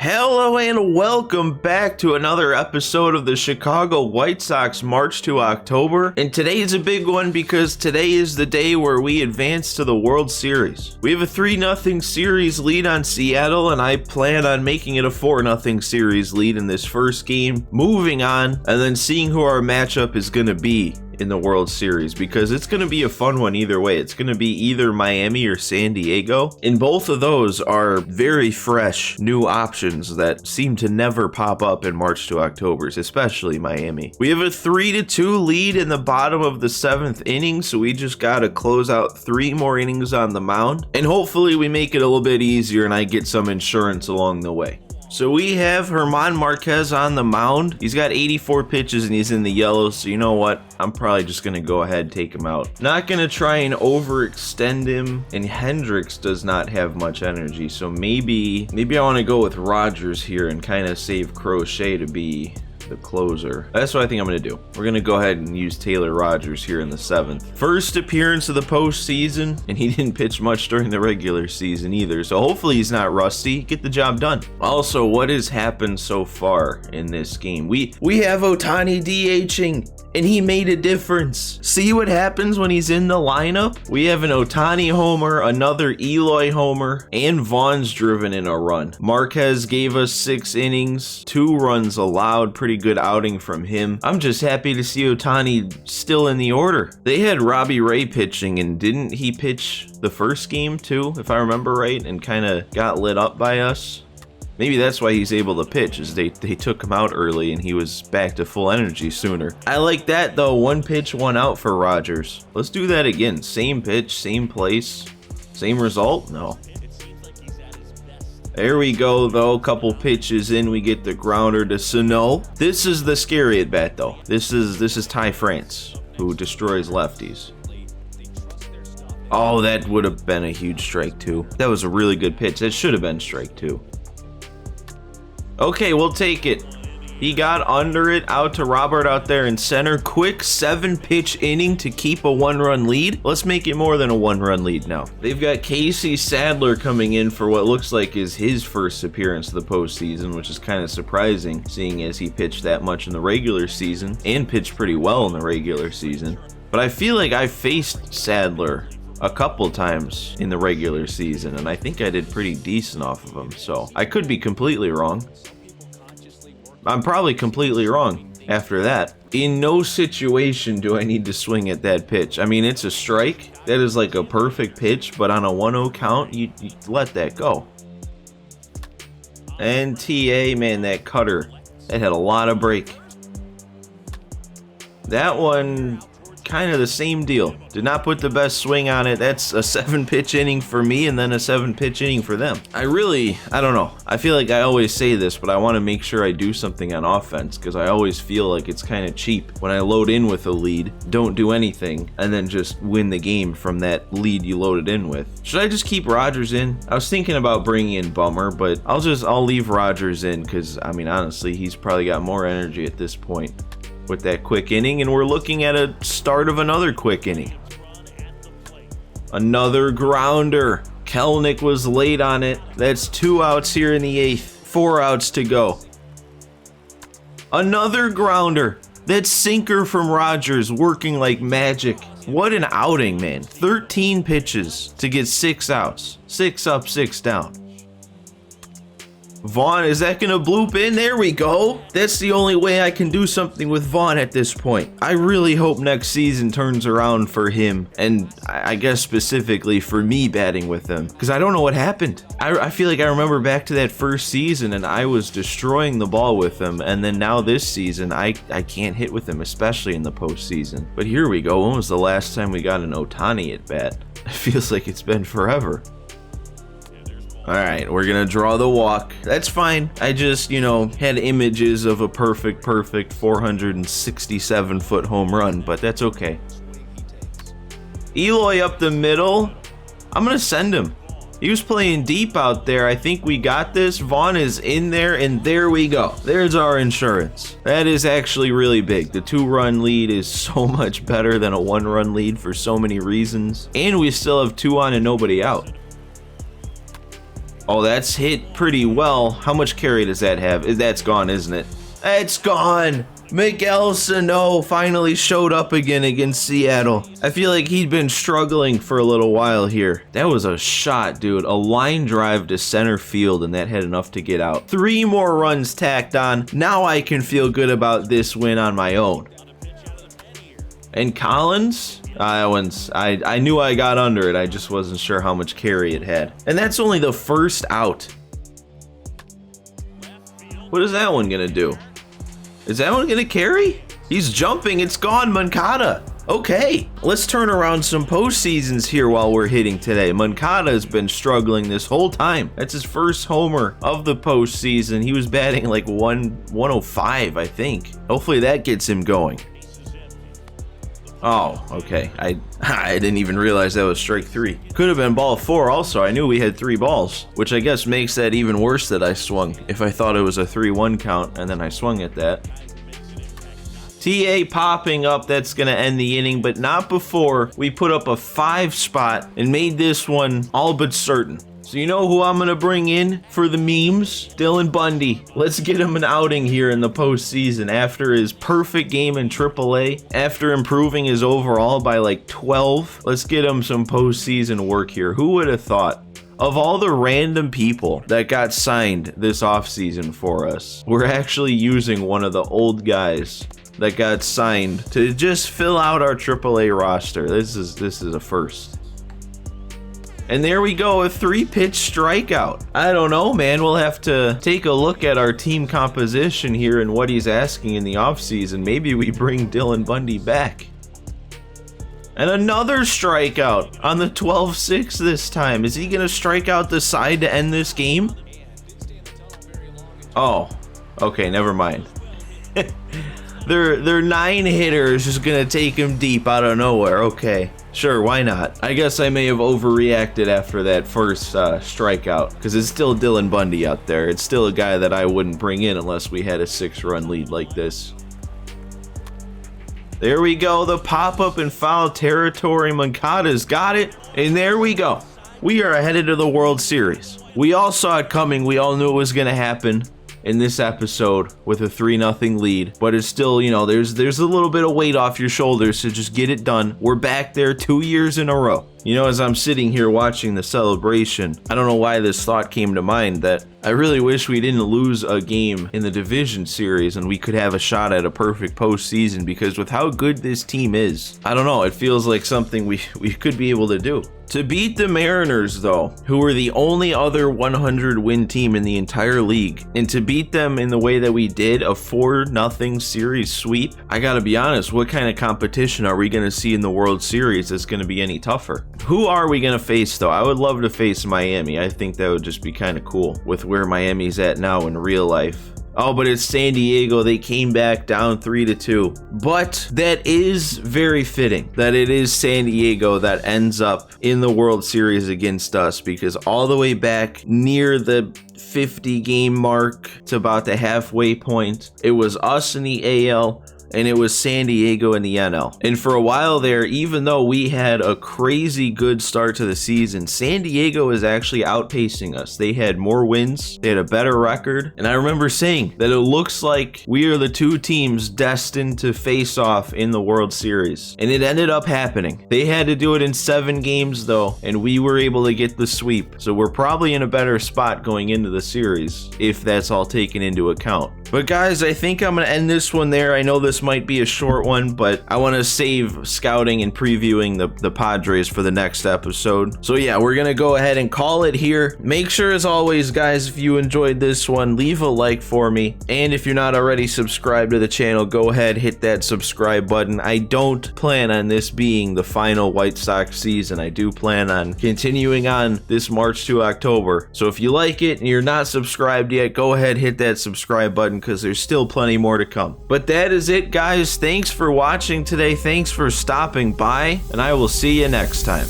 Hello and welcome back to another episode of the Chicago White Sox March to October. And today is a big one because today is the day where we advance to the World Series. We have a 3-0 series lead on Seattle, and I plan on making it a 4-0 series lead in this first game, moving on, and then seeing who our matchup is going to be in the World Series, because it's going to be a fun one either way. It's going to be either Miami or San Diego, and both of those are very fresh new options that seem to never pop up in March to Octobers, especially Miami. We have a 3-2 lead in the bottom of the 7th inning, so we just got to close out 3 more innings on the mound, and hopefully we make it a little bit easier and I get some insurance along the way. So we have German Marquez on the mound. He's got 84 pitches and he's in the yellow, so you know what? I'm probably just going to go ahead and take him out. Not going to try and overextend him, and Hendricks does not have much energy, so maybe I want to go with Rogers here and kind of save Crochet to be the closer. That's what I think I'm going to do. We're going to go ahead and use Taylor Rogers here in the 7th. First appearance of the postseason, and he didn't pitch much during the regular season either, so hopefully he's not rusty. Get the job done. Also, what has happened so far in this game? We have Ohtani DHing, and he made a difference. See what happens when he's in the lineup? We have an Ohtani homer, another Eloy homer, and Vaughn's driven in a run. Marquez gave us 6 innings, 2 runs allowed. Pretty good outing from him. I'm just happy to see Ohtani still in the order. They had Robbie Ray pitching, and didn't he pitch the first game too, if I remember right, and kind of got lit up by us? Maybe that's why he's able to pitch, is they took him out early and he was back to full energy sooner. I like that though. 1 pitch, 1 out for Rogers. Let's do that again. Same pitch, same place, same result? No. There we go though. Couple pitches in, we get the grounder to Sano. This is the scary at bat though. This is Ty France, who destroys lefties. Oh, that would have been a huge strike too. That was a really good pitch. That should have been strike 2. Okay, we'll take it. He got under it, out to Robert out there in center. Quick 7-pitch inning to keep a 1-run lead. Let's make it more than a 1-run lead now. They've got Casey Sadler coming in for what looks like is his first appearance of the postseason, which is kind of surprising, seeing as he pitched that much in the regular season and pitched pretty well in the regular season. But I feel like I faced Sadler a couple times in the regular season, and I think I did pretty decent off of him, so I could be completely wrong. I'm probably completely wrong after that. In no situation do I need to swing at that pitch. I mean, it's a strike. That is like a perfect pitch, but on a 1-0 count, you let that go. And TA, man, that cutter, that had a lot of break. That one, kind of the same deal. Did not put the best swing on it. That's a 7-pitch inning for me and then a 7-pitch inning for them. I don't know. I feel like I always say this, but I want to make sure I do something on offense, because I always feel like it's kind of cheap when I load in with a lead, don't do anything, and then just win the game from that lead you loaded in with. Should I just keep Rogers in? I was thinking about bringing in Bummer, but I'll leave Rogers in, because I mean, honestly, he's probably got more energy at this point with that quick inning, and we're looking at a start of another quick inning. Another grounder. Kelenic was late on it. That's 2 outs here in the 8th. 4 outs to go. Another grounder. That sinker from Rogers working like magic. What an outing, man. 13 pitches to get 6 outs. 6 up, 6 down. Vaughn, is that gonna bloop in? There we go. That's the only way I can do something with Vaughn at this point. I really hope next season turns around for him, and I guess specifically for me batting with him, because I don't know what happened. I feel like I remember back to that first season and I was destroying the ball with him, and then now this season I can't hit with him, especially in the postseason. But here we go. When was the last time we got an Ohtani at bat? It feels like it's been forever. Alright, we're gonna draw the walk. That's fine. I just, had images of a perfect 467-foot home run, but that's okay. Eloy up the middle. I'm gonna send him. He was playing deep out there. I think we got this. Vaughn is in there, and there we go. There's our insurance. That is actually really big. The 2-run lead is so much better than a 1-run lead for so many reasons. And we still have 2 on and nobody out. Oh, that's hit pretty well. How much carry does that have? That's gone, isn't it? It's gone. Miguel Sano finally showed up again against Seattle. I feel like he'd been struggling for a little while here. That was a shot, dude. A line drive to center field, and that had enough to get out. 3 more runs tacked on. Now I can feel good about this win on my own. And Collins? That one's, I knew I got under it. I just wasn't sure how much carry it had. And that's only the first out. What is that one gonna do? Is that one gonna carry? He's jumping, it's gone, Moncada. Okay, let's turn around some postseasons here while we're hitting today. Moncada has been struggling this whole time. That's his first homer of the postseason. He was batting like 105, I think. Hopefully that gets him going. Oh, okay. I didn't even realize that was strike 3. Could have been ball 4 also. I knew we had 3 balls, which I guess makes that even worse that I swung. If I thought it was a 3-1 count and then I swung at that. TA popping up, that's gonna end the inning, but not before we put up a 5 spot and made this one all but certain. So you know who I'm gonna bring in for the memes? Dylan Bundy. Let's get him an outing here in the postseason after his perfect game in AAA, after improving his overall by like 12. Let's get him some postseason work here. Who would have thought? Of all the random people that got signed this offseason for us, we're actually using one of the old guys that got signed to just fill out our AAA roster. This is a first. And there we go, a 3-pitch strikeout. I don't know, man. We'll have to take a look at our team composition here and what he's asking in the offseason. Maybe we bring Dylan Bundy back. And another strikeout on the 12-6 this time. Is he gonna strike out the side to end this game? Oh, okay, never mind. Their 9-hitter is just gonna take him deep out of nowhere. Okay. Sure, why not? I guess I may have overreacted after that first strikeout, because it's still Dylan Bundy out there. It's still a guy that I wouldn't bring in unless we had a 6-run lead like this. There we go, the pop-up in foul territory. Moncada's got it, and there we go. We are headed to the World Series. We all saw it coming. We all knew it was going to happen in this episode with a 3-0 lead, but it's still, you know, there's a little bit of weight off your shoulders to just get it done. We're back there 2 years in a row. You know, as I'm sitting here watching the celebration, I don't know why this thought came to mind that I really wish we didn't lose a game in the division series and we could have a shot at a perfect postseason, because with how good this team is, I don't know, it feels like something we could be able to do. To beat the Mariners, though, who were the only other 100-win team in the entire league, and to beat them in the way that we did, a 4-0 series sweep, I gotta be honest, what kind of competition are we gonna see in the World Series that's gonna be any tougher? Who are we gonna face, though? I would love to face Miami. I think that would just be kind of cool with where Miami's at now in real life. Oh, but it's San Diego. They came back down 3-2. But that is very fitting that it is San Diego that ends up in the World Series against us, because all the way back near the 50 game mark to about the halfway point, it was us in the AL and it was San Diego in the NL. And for a while there, even though we had a crazy good start to the season, San Diego is actually outpacing us. They had more wins, they had a better record, and I remember saying that it looks like we are the two teams destined to face off in the World Series. And it ended up happening. They had to do it in 7 games though, and we were able to get the sweep. So we're probably in a better spot going into the series, if that's all taken into account. But guys, I think I'm gonna end this one there. I know this might be a short one, but I want to save scouting and previewing the Padres for the next episode. So yeah, we're gonna go ahead and call it here. Make sure, as always, guys, if you enjoyed this one, leave a like for me. And if you're not already subscribed to the channel, go ahead, hit that subscribe button. I don't plan on this being the final White Sox season. I do plan on continuing on this March to October. So if you like it and you're not subscribed yet, go ahead, hit that subscribe button, because there's still plenty more to come. But that is it, guys. Thanks for watching today. Thanks for stopping by, and I will see you next time.